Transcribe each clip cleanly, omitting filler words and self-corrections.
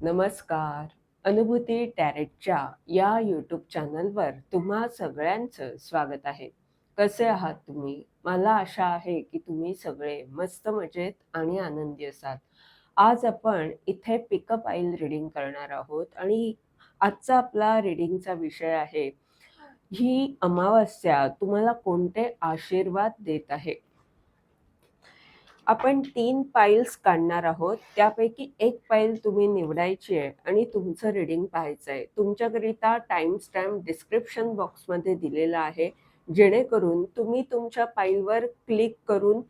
नमस्कार. अनुभूती टॅरेटच्या या यूट्यूब चॅनलवर तुम्हा सगळ्यांचं स्वागत आहे. कसे आहात तुम्ही? मला आशा आहे की तुम्ही सगळे मस्त मजेत आणि आनंदी असाल. आज आपण इथे पिकअप आईल रीडिंग करणार आहोत आणि आजचा आपला रीडिंगचा विषय आहे, ही अमावास्या तुम्हाला कोणते आशीर्वाद देत आहे? आपण 3 पाईल्स काढणार आहोत. त्यापैकी एक पाईल तुम्ही निवडायची आहे आणि तुमचं रीडिंग पाहायचं आहे. तुमच्याकरिता टाइम स्टॅम्प डिस्क्रिप्शन बॉक्समध्ये दिलेला आहे. जेणेकरून तुम्ही तुमच्या पाईलवर क्लिक करून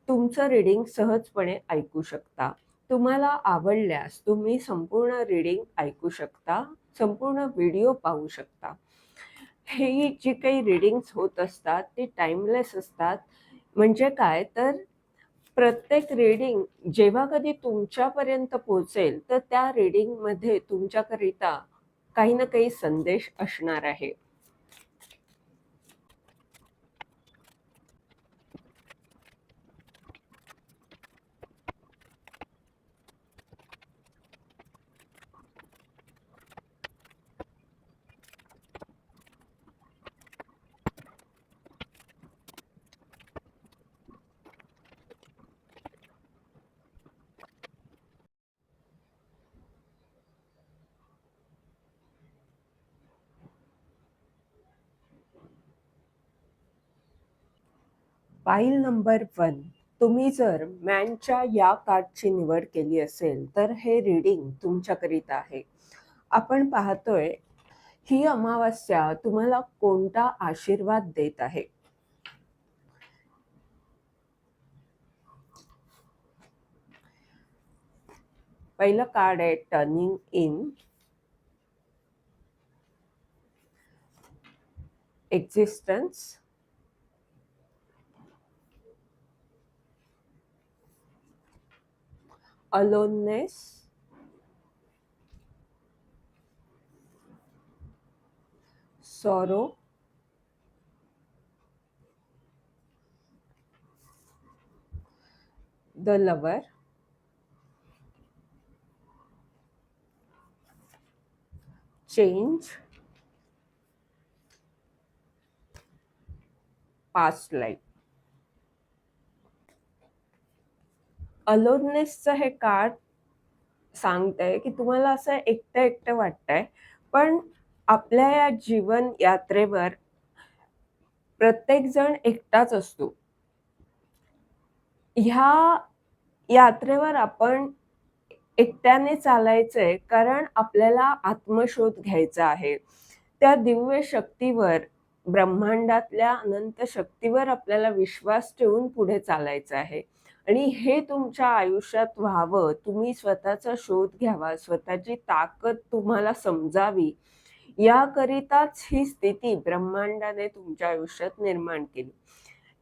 तुमचं रीडिंग सहजपणे ऐकू शकता. तुम्हाला आवडल्यास तुम्ही संपूर्ण रीडिंग ऐकू शकता, संपूर्ण व्हिडिओ पाहू शकता. ही जी काही रीडिंग्स होत असतात ती टाईमलेस असतात. म्हणजे काय तर प्रत्येक रीडिंग जेव्हा कधी तुमच्यापर्यंत पोहोचेल, तर त्या रीडिंगमध्ये तुमच्याकरिता काही ना काही संदेश असणार आहे. पाईल नंबर 1. तुम्ही जर मॅनच्या या कार्डची निवड केली असेल, तर हे रीडिंग तुमच्याकरिता आहे. आपण पाहतोय, ही अमावास्या तुम्हाला कोणता आशीर्वाद देत आहे? पहिलं कार्ड आहे turning in, existence, aloneness, sorrow, the lover, change, past life. अलोननेसचं हे कार्ड सांगतंय की तुम्हाला असं एकटं एकटं वाटतंय, पण आपल्या या जीवन यात्रेवर प्रत्येक जण एकटाच असतो. ह्या यात्रेवर आपण एकट्याने चालायचंय, कारण आपल्याला आत्मशोध घ्यायचा आहे. त्या दिव्य शक्तीवर, ब्रह्मांडातल्या अनंत शक्तीवर आपल्याला विश्वास ठेवून पुढे चालायचं आहे. आणि हे तुमच्या आयुष्यात व्हावं, तुम्ही स्वतःचा शोध घ्यावा, स्वतःची ताकद तुम्हाला समजावी, याकरिताच ही स्थिती ब्रह्मांडाने तुमच्या आयुष्यात निर्माण केली.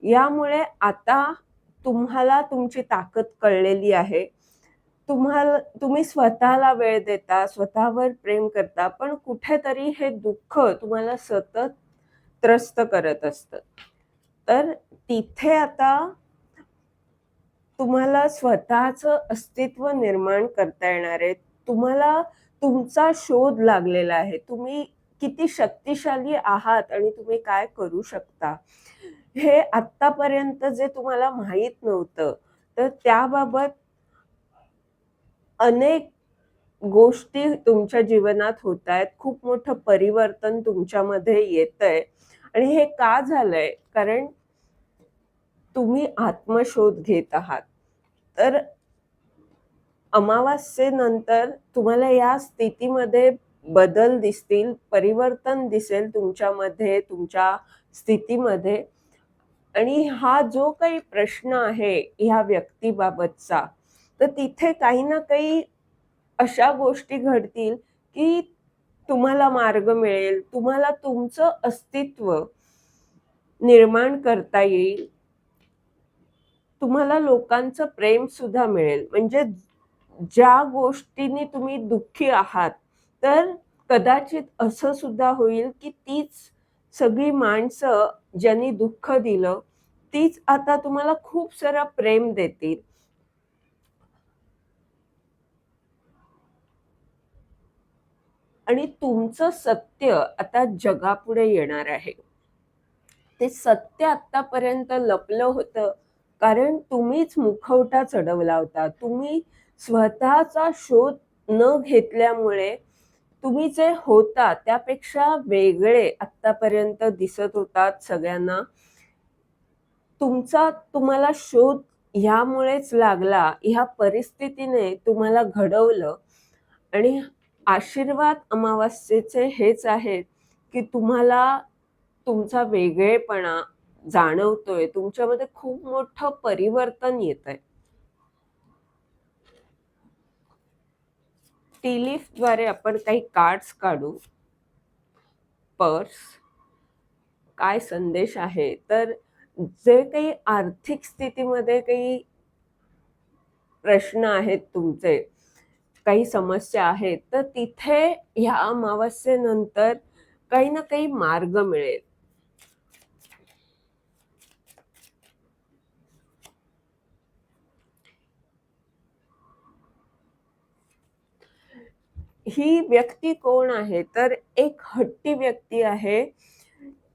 यामुळे आता तुम्हाला तुमची ताकद कळलेली आहे. तुम्ही स्वतःला वेळ देता, स्वतःवर प्रेम करता, पण कुठेतरी हे दुःख तुम्हाला सतत त्रस्त करत असतं. तर तिथे आता तुम्हाला स्वतःचं अस्तित्व निर्माण करता येणार आहे. तुम्हाला तुमचा शोध लागलेला आहे. तुम्ही किती शक्तिशाली आहात आणि तुम्ही काय करू शकता, हे आत्तापर्यंत जे तुम्हाला माहीत नव्हतं, तर त्याबाबत अनेक गोष्टी तुमच्या जीवनात होतायत. खूप मोठं परिवर्तन तुमच्यामध्ये येतंय आणि हे का झालंय? कारण तुम्ही आत्मशोध घेत आहात. तर अमावास्येनंतर तुम्हाला या स्थितीमध्ये बदल दिसतील, परिवर्तन दिसेल तुमच्यामध्ये, तुमच्या स्थितीमध्ये. आणि हा जो काही प्रश्न आहे ह्या व्यक्तीबाबतचा, तर तिथे काही ना काही अशा गोष्टी घडतील की तुम्हाला मार्ग मिळेल, तुम्हाला तुमचं अस्तित्व निर्माण करता येईल. तुम्हाला लोकांचं प्रेम सुद्धा मिळेल. म्हणजे ज्या गोष्टींनी तुम्ही दुःखी आहात, तर कदाचित असं सुद्धा होईल की तीच सगळी माणसं ज्यांनी दुःख दिलं, तीच आता तुम्हाला खूप सारं प्रेम देतील. आणि तुमचं सत्य आता जगापुढे येणार आहे. ते सत्य आत्तापर्यंत लपलं होतं, कारण तुम्हीच मुखवटा चढवला होता. तुम्ही स्वतःचा शोध न घेतल्यामुळे तुम्ही जे होता त्यापेक्षा वेगळे आत्तापर्यंत दिसत होतात सगळ्यांना. तुम्हाला शोध ह्यामुळेच लागला, ह्या परिस्थितीने तुम्हाला घडवलं. आणि आशीर्वाद अमावास्येचे हेच आहेत, की तुम्हाला तुमचा वेगळेपणा जाणवतोय. तुमच्यामध्ये खूप मोठं परिवर्तन येतंय. टी लीफद्वारे आपण काही कार्ड्स काढू. पर्स काय संदेश आहे, तर जे काही आर्थिक स्थितीमध्ये काही प्रश्न आहेत तुमचे, काही समस्या आहेत, तर तिथे ह्या अमावास्येनंतर काही ना काही मार्ग मिळेल. ही व्यक्ती कोण आहे, तर एक हट्टी व्यक्ती आहे,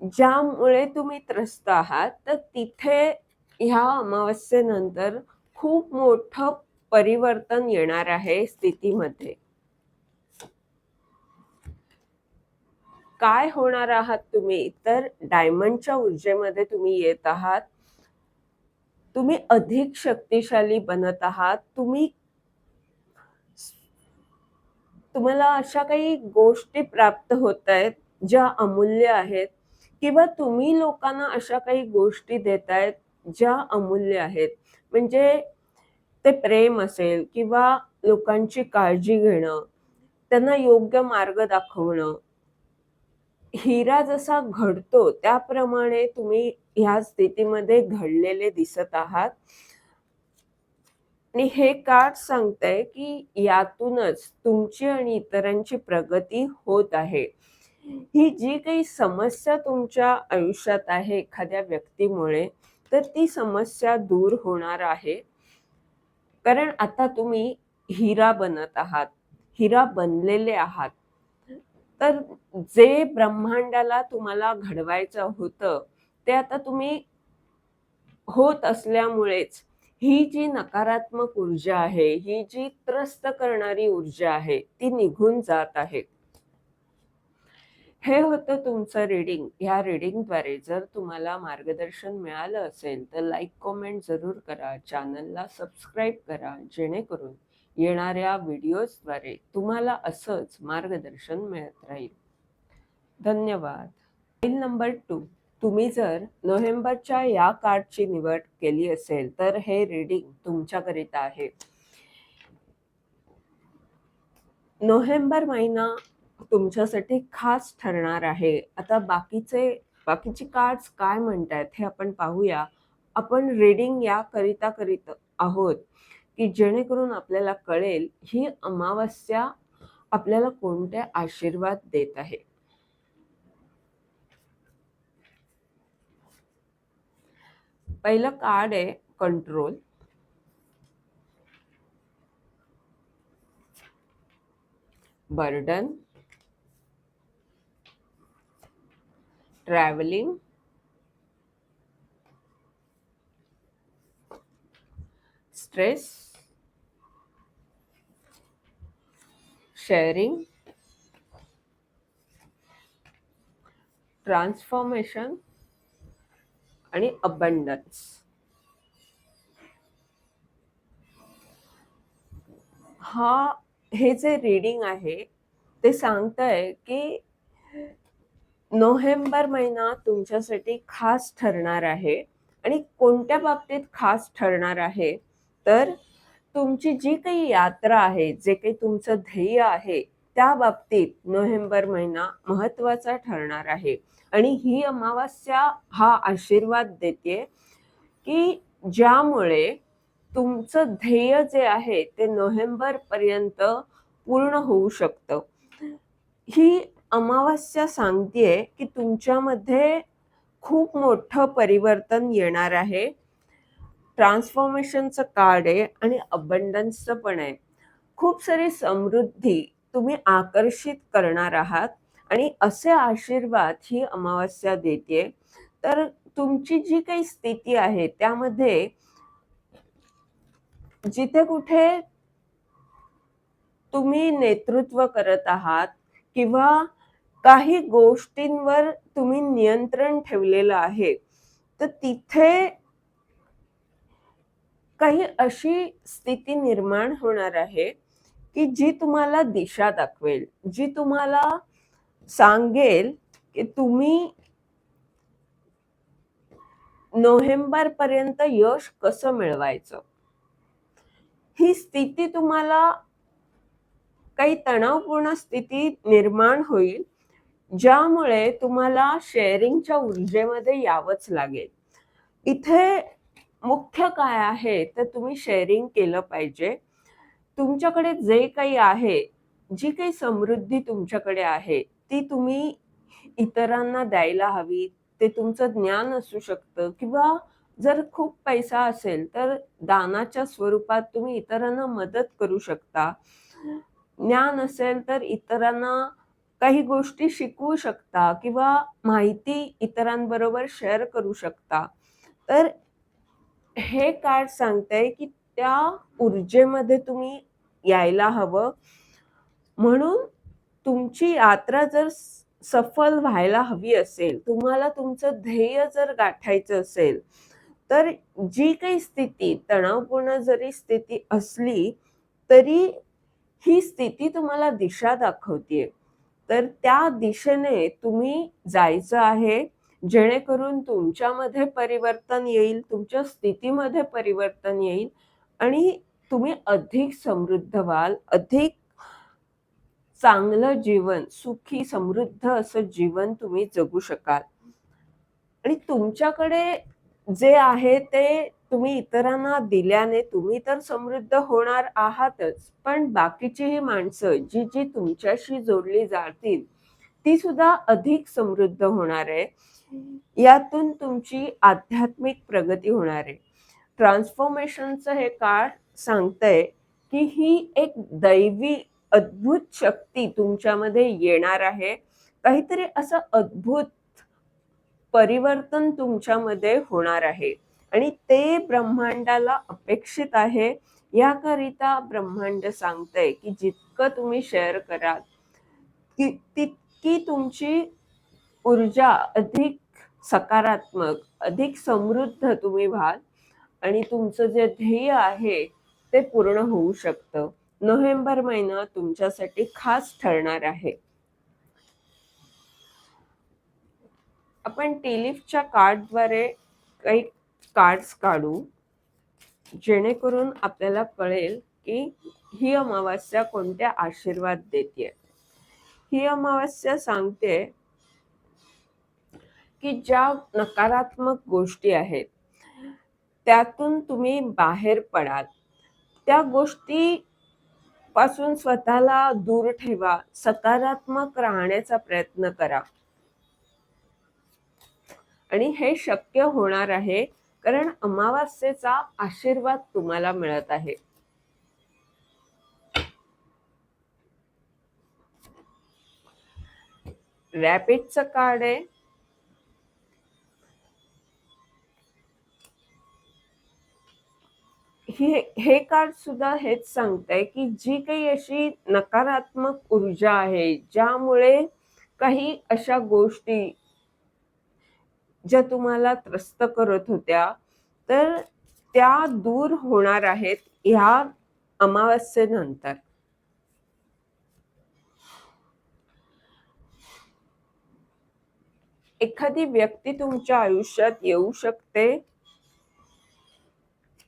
ज्यामुळे तुम्ही त्रस्त आहात. तर तिथे ह्या अमावस्येनंतर खूप मोठं परिवर्तन येणार आहे स्थितीमध्ये. काय होणार आहात तुम्ही, तर डायमंडच्या ऊर्जेमध्ये तुम्ही येत आहात. तुम्ही अधिक शक्तिशाली बनत आहात. तुम्हाला अशा काही गोष्टी प्राप्त होत आहेत ज्या अमूल्य आहेत, किंवा तुम्ही लोकांना अशा काही गोष्टी देतायत ज्या अमूल्य आहेत. म्हणजे ते प्रेम असेल किंवा लोकांची काळजी घेणं, त्यांना योग्य मार्ग दाखवणं. हिरा जसा घडतो त्याप्रमाणे तुम्ही ह्या स्थितीमध्ये घडलेले दिसत आहात. आणि हे कार्ड सांगतंय की यातूनच तुमची आणि इतरांची प्रगती होत आहे. ही जी काही समस्या तुमच्या आयुष्यात आहे एखाद्या व्यक्तीमुळे, तर ती समस्या दूर होणार आहे. कारण आता तुम्ही हिरा बनत आहात, हिरा बनलेले आहात. तर जे ब्रह्मांडाला तुम्हाला घडवायचं होतं, ते आता तुम्ही होत असल्यामुळेच ही जी नकारात्मक ऊर्जा आहे, ही जी त्रस्त करणारी ऊर्जा आहे, ती निघून जात आहे. हे होतं तुमचं रीडिंग. ह्या रीडिंगद्वारे जर तुम्हाला मार्गदर्शन मिळालं असेल, तर लाईक, कमेंट जरूर करा. चॅनलला सबस्क्राईब करा, जेणेकरून येणाऱ्या व्हिडिओजद्वारे तुम्हाला असंच मार्गदर्शन मिळत राहील. धन्यवाद. File number 2. तुम्ही जर नोव्हेंबरच्या या कार्डची निवड केली असेल, तर हे रीडिंग तुमच्याकरिता आहे. नोव्हेंबर महिना तुमच्यासाठी खास ठरणार आहे. आता बाकीचे कार्ड्स काय म्हणतायत हे आपण पाहूया. आपण रीडिंग याकरिता करीत आहोत, की जेणेकरून आपल्याला कळेल ही अमावास्या आपल्याला कोणते आशीर्वाद देत आहे. पहिलं कार्ड आहे control. Burden, travelling, stress, sharing, transformation आणि अबंडन्स. हे जे रीडिंग आहे ते सांगतंय की नोव्हेंबर महिना तुमच्यासाठी खास ठरणार आहे. आणि कोणत्या बाबतीत खास ठरणार आहे, तर तुमची जी काही यात्रा आहे, जे काही तुमचं ध्येय आहे, त्या बाबतीत नोव्हेंबर महिना महत्त्वाचा ठरणार आहे. आणि ही अमावास्या हा आशीर्वाद देते की ज्यामुळे तुमचं ध्येय जे आहे ते नोव्हेंबर पर्यंत पूर्ण होऊ शकतं. ही अमावास्या सांगतेय की तुमच्यामध्ये खूप मोठं परिवर्तन येणार आहे. ट्रान्सफॉर्मेशनचं कार्ड आहे आणि अबंडन्सचं पण आहे. खूप सारी समृद्धी तुम्ही आकर्षित करणार आहात आणि असे आशीर्वाद ही अमावास्या देते. तर तुमची जी काही स्थिती आहे त्यामध्ये जिथे कुठे तुम्ही नेतृत्व करत आहात किंवा काही गोष्टींवर तुम्ही नियंत्रण ठेवलेलं आहे, तर तिथे काही अशी स्थिती निर्माण होणार आहे, की जी तुम्हाला दिशा दाखवेल, जी तुम्हाला सांगेल, की तुम्ही नोव्हेंबरपर्यंत यश कसं मिळवायचं. ही स्थिती तुम्हाला काही तणावपूर्ण स्थिती निर्माण होईल, ज्यामुळे तुम्हाला शेअरिंगच्या ऊर्जेमध्ये यावंच लागेल. इथे मुख्य काय आहे, तर तुम्ही शेअरिंग केलं पाहिजे. तुमच्याकडे जे काही आहे, जी काही समृद्धी तुमच्याकडे आहे, ती तुम्ही इतरांना द्यायला हवी. ते तुमचं ज्ञान असू शकतं किंवा जर खूप पैसा असेल, तर दानाच्या स्वरूपात तुम्ही इतरांना मदत करू शकता. ज्ञान असेल तर इतरांना काही गोष्टी शिकवू शकता किंवा माहिती इतरांबरोबर शेअर करू शकता. तर हे कार्ड सांगतंय की त्या ऊर्जेमध्ये तुम्ही यायला हवं. म्हणून तुमची यात्रा जर सफल व्हायला हवी असेल, तुम्हाला तुमचं ध्येय जर गाठायचं असेल, तर जी काही स्थिती तणावपूर्ण जरी स्थिती असली, तरी ही स्थिती तुम्हाला दिशा दाखवतेय. तर त्या दिशेने तुम्ही जायचं आहे, जेणेकरून तुमच्यामध्ये परिवर्तन येईल, तुमच्या स्थितीमध्ये परिवर्तन येईल आणि तुम्ही अधिक समृद्ध व्हाल, अधिक चांगलं जीवन, सुखी, समृद्ध असं जीवन तुम्ही जगू शकाल. आणि तुमच्याकडे जे आहे ते तुम्ही इतरांना दिल्याने तुम्ही तर समृद्ध होणार आहातच, पण बाकीचीही माणसं जी जी तुमच्याशी जोडली जातील, ती सुद्धा अधिक समृद्ध होणार आहे. यातून तुमची आध्यात्मिक प्रगती होणार आहे. ट्रान्सफॉर्मेशनचं हे कार्ड सांगतंय, की ही एक दैवी अद्भुत शक्ती तुमच्यामध्ये येणार आहे. काहीतरी असं अद्भुत परिवर्तन तुमच्यामध्ये होणार आहे आणि ते ब्रह्मांडाला अपेक्षित आहे. याकरिता ब्रह्मांड सांगतंय, की जितकं तुम्ही शेअर कराल, तितकी तुमची ऊर्जा अधिक सकारात्मक, अधिक समृद्ध तुम्ही व्हाल आणि तुमचं जे ध्येय आहे ते पूर्ण होऊ शकतं. नोव्हेंबर महिना तुमच्यासाठी खास ठरणार आहे. आपण टीलिफच्या कार्डद्वारे काही कार्ड्स काढू, जेणेकरून आपल्याला कळेल की ही अमावास्या कोणत्या आशीर्वाद देते. ही अमावास्या सांगते की ज्या नकारात्मक गोष्टी आहेत त्यातून तुम्ही बाहेर पडाल. त्या गोष्टी पासून स्वतःला दूर ठेवा, सकारात्मक राहण्याचा प्रयत्न करा आणि हे शक्य होणार आहे कारण अमावास्येचा आशीर्वाद तुम्हाला मिळत आहे. रॅपिडचं कार्ड आहे. हे कार्ड सुद्धा हेच सांगतंय की जी काही अशी नकारात्मक ऊर्जा आहे, ज्यामुळे काही अशा गोष्टी ज्या तुम्हाला त्रस्त करत होत्या, तर त्या दूर होणार आहेत ह्या अमावास्येनंतर. एखादी व्यक्ती तुमच्या आयुष्यात येऊ शकते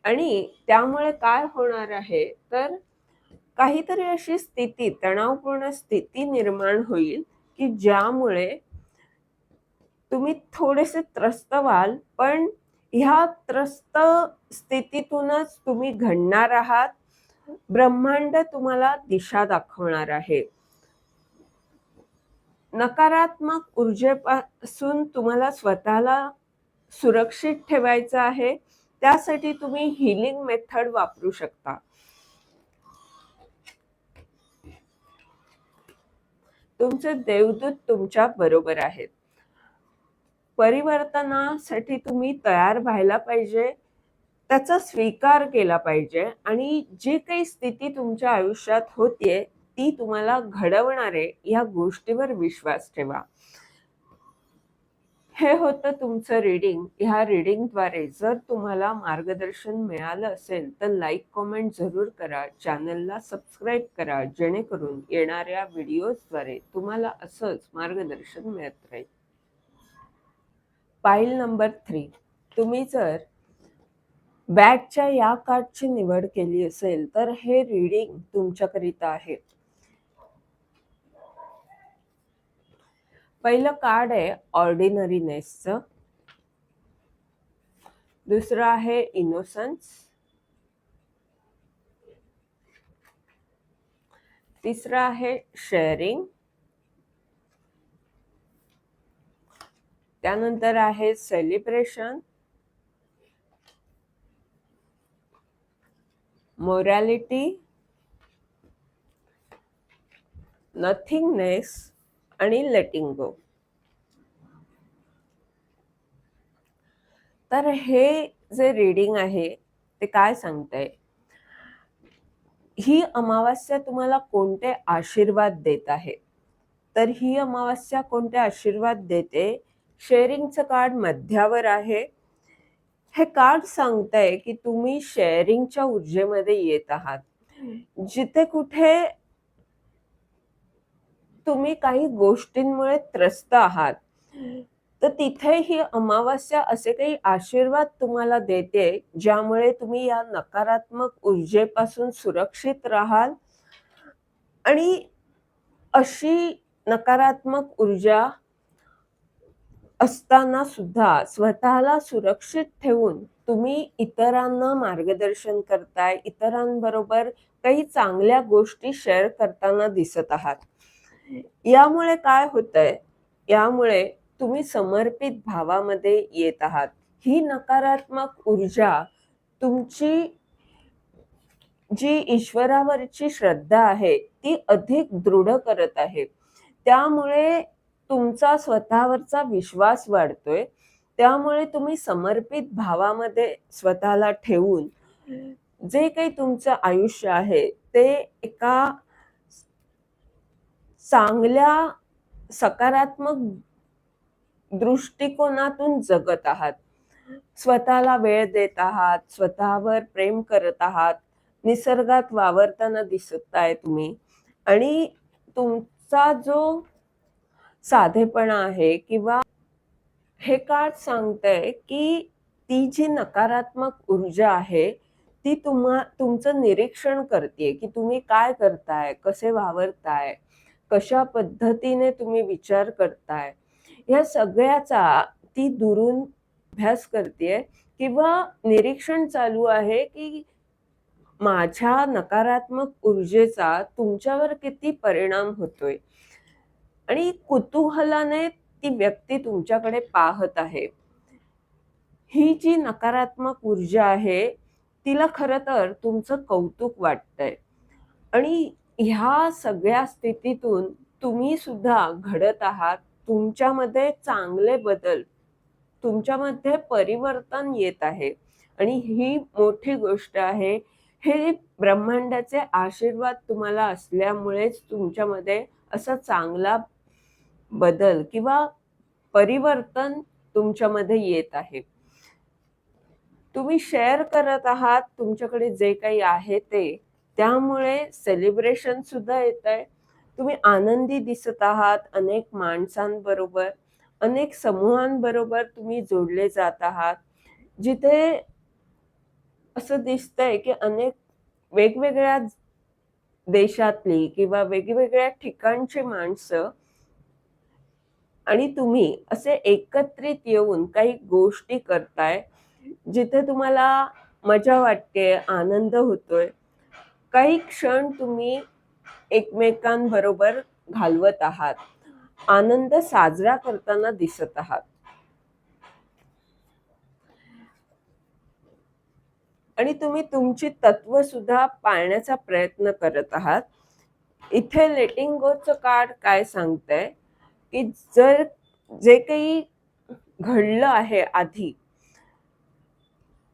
आणि त्यामुळे काय होणार आहे, तर काहीतरी अशी स्थिती, तणावपूर्ण स्थिती निर्माण होईल की ज्यामुळे तुम्ही थोडेसे त्रस्त व्हाल, पण ह्या त्रस्त स्थितीतूनच तुम्ही घडणार आहात. ब्रह्मांड तुम्हाला दिशा दाखवणार आहे. नकारात्मक ऊर्जेपासून तुम्हाला स्वतःला सुरक्षित ठेवायचं आहे. त्यासाठी तुम्ही हीलिंग मेथड वापरू शकता. तुमचे देवदूत तुमच्या बरोबर आहेत. परिवर्तनासाठी तुम्ही तयार व्हायला पाहिजे, त्याचा स्वीकार केला पाहिजे आणि जी काही स्थिती तुमच्या आयुष्यात होतीये ती तुम्हाला घडवणारे या गोष्टीवर विश्वास ठेवा. हे होतं तुमचं रीडिंग. ह्या रीडिंगद्वारे जर तुम्हाला मार्गदर्शन मिळालं असेल तर लाईक कमेंट जरूर करा, चॅनलला सबस्क्राईब करा, जेणेकरून येणाऱ्या व्हिडिओजद्वारे तुम्हाला असंच मार्गदर्शन मिळत राहील. पाईल नंबर 3, तुम्ही जर बॅगच्या या कार्डची निवड केली असेल तर हे रीडिंग तुमच्याकरिता आहे. पहिलं कार्ड आहे ऑर्डिनरीनेसचं, दुसरं आहे इनोसन्स, तिसरं आहे शेअरिंग, त्यानंतर आहे सेलिब्रेशन, मोरॅलिटी, नथिंगनेस आणि लेटिंग गो. तर हे जे रीडिंग आहे ते काय सांगतंय, ही अमावास्या तुम्हाला कोणते आशीर्वाद देत आहे. तर ही अमावास्या कोणते आशीर्वाद देते, शेअरिंगचं कार्ड मध्यावर आहे. हे कार्ड सांगतंय की तुम्ही शेअरिंगच्या ऊर्जेमध्ये येत आहात. जिथे कुठे तुम्ही काही गोष्टींमुळे त्रस्त आहात तर तिथे ही अमावास्या असे काही आशीर्वाद तुम्हाला देते ज्यामुळे तुम्ही या नकारात्मक ऊर्जेपासून सुरक्षित राहाल आणि अशी नकारात्मक ऊर्जा असताना सुद्धा स्वतःला सुरक्षित ठेवून तुम्ही इतरांना मार्गदर्शन करताय, इतरांबरोबर काही चांगल्या गोष्टी शेअर करताना दिसत आहात. यामुळे काय होतंय, यामुळे तुम्ही समर्पित भावामध्ये येत आहात. ही नकारात्मक ऊर्जा तुमची जी ईश्वरावरची श्रद्धा आहे ती अधिक दृढ करत आहे. त्यामुळे तुमचा स्वतःवरचा विश्वास वाढतोय. त्यामुळे तुम्ही समर्पित भावामध्ये स्वतःला ठेवून जे काही तुमचं आयुष्य आहे ते एका चांगल्या सकारात्मक दृष्टिकोनातून जगत आहात. स्वतःला वेळ देत आहात, स्वतःवर प्रेम करत आहात, निसर्गात वावरताना दिसत आहे तुम्ही आणि तुमचा जो साधेपणा आहे किंवा हे कार्ड सांगतंय की ती जी नकारात्मक ऊर्जा आहे ती तुमचं निरीक्षण करते की तुम्ही काय करताय, कसे वावरताय, कशा पद्धतीने तुम्ही विचार करताय, या सगळ्याचा ती दुरून अभ्यास करते किंवा निरीक्षण चालू आहे की माझ्या नकारात्मक ऊर्जेचा तुमच्यावर किती परिणाम होतोय आणि कुतूहलाने ती व्यक्ती तुमच्याकडे पाहत आहे. ही जी नकारात्मक ऊर्जा आहे तिला खरं तर तुमचं कौतुक वाटतंय आणि ह्या सगळ्या स्थितीतून तुम्ही सुद्धा घडत आहात. तुमच्यामध्ये चांगले बदल, तुमच्यामध्ये परिवर्तन येत आहे आणि ही मोठी गोष्ट आहे. हे ब्रह्मांडाचे आशीर्वाद तुम्हाला असल्यामुळेच तुमच्यामध्ये असा चांगला बदल किंवा परिवर्तन तुमच्यामध्ये येत आहे. तुम्ही शेअर करत आहात तुमच्याकडे जे काही आहे ते, त्यामुळे सेलिब्रेशन सुद्धा येतंय. तुम्ही आनंदी दिसत आहात. अनेक माणसांबरोबर, अनेक समूहांबरोबर तुम्ही जोडले जात आहात. जिथे असं दिसतंय की अनेक वेगवेगळ्या देशातली किंवा वेगवेगळ्या ठिकाणची माणसं आणि तुम्ही असे एकत्रित येऊन काही गोष्टी करताय, जिथे तुम्हाला मजा वाटते, आनंद होतोय. काही क्षण तुम्ही एकमेकांबरोबर घालवत आहात. आनंद साजरा करताना दिसत आहात. आणि तुम्ही तुमची तत्व सुद्धा पाळण्याचा प्रयत्न करत आहात. इथे लेटिंग गोचं कार्ड काय सांगतंय, की जर जे काही घडलं आहे आधी,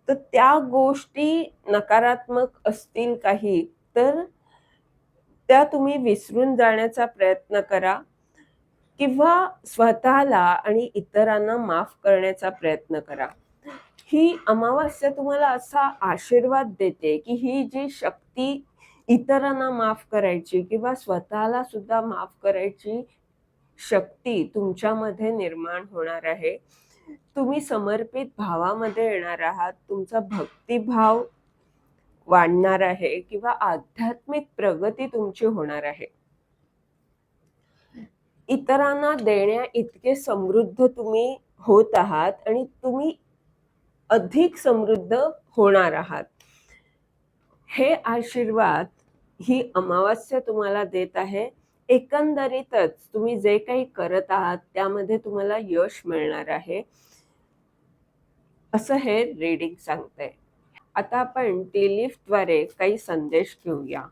तर त्या गोष्टी नकारात्मक असतील काही, तर त्या तुम्ही विसरून जाण्याचा प्रयत्न करा किंवा स्वतःला आणि इतरांना माफ करण्याचा प्रयत्न करा. ही अमावास्या तुम्हाला असा आशीर्वाद देते, की ही जी शक्ती इतरांना माफ करायची किंवा स्वतःला सुद्धा माफ करायची शक्ती तुमच्यामध्ये निर्माण होणार आहे. तुम्ही समर्पित भावामध्ये येणार आहात. तुमचा भक्तिभाव वाढणार आहे किंवा आध्यात्मिक प्रगती तुमची होणार आहे. इतरांना देण्या इतके समृद्ध तुम्ही होत आहात आणि तुम्ही अधिक समृद्ध होणार आहात. हे आशीर्वाद ही अमावास्या तुम्हाला देत आहे. एकंदरीतच तुम्ही जे काही करत आहात त्यामध्ये तुम्हाला यश मिळणार आहे, असं हे रीडिंग सांगतंय. आता आपण टी लीफद्वारे काही संदेश घेऊया.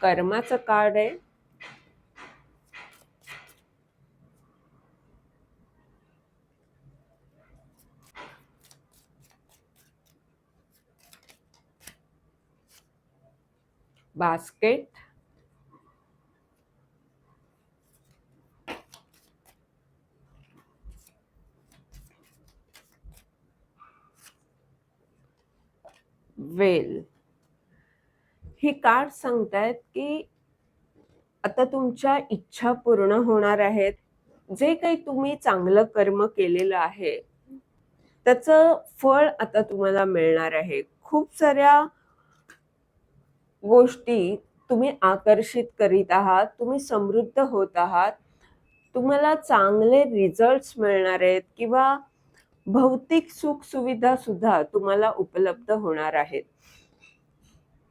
कर्माचं कार्ड आहे. बास्केट, वेल. ही कार्ड सांगतायत की आता तुमच्या इच्छा पूर्ण होणार आहेत. जे काही तुम्ही चांगलं कर्म केलेलं आहे त्याचं फळ आता तुम्हाला मिळणार आहे. खूप साऱ्या गोष्टी तुम्ही आकर्षित करीत आहात, तुम्ही समृद्ध होत आहात, तुम्हाला चांगले रिझल्ट्स मिळणार आहेत किंवा भौतिक सुख सुविधा सुद्धा तुम्हाला उपलब्ध होणार आहेत.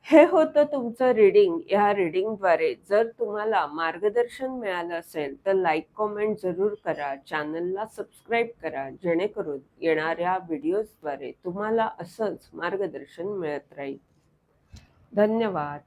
हे होतं तुमचं रीडिंग. या रीडिंगद्वारे जर तुम्हाला मार्गदर्शन मिळालं असेल तर लाईक कॉमेंट जरूर करा, चॅनलला सबस्क्राईब करा, जेणेकरून येणाऱ्या व्हिडिओजद्वारे तुम्हाला असंच मार्गदर्शन मिळत राहील. धन्यवाद.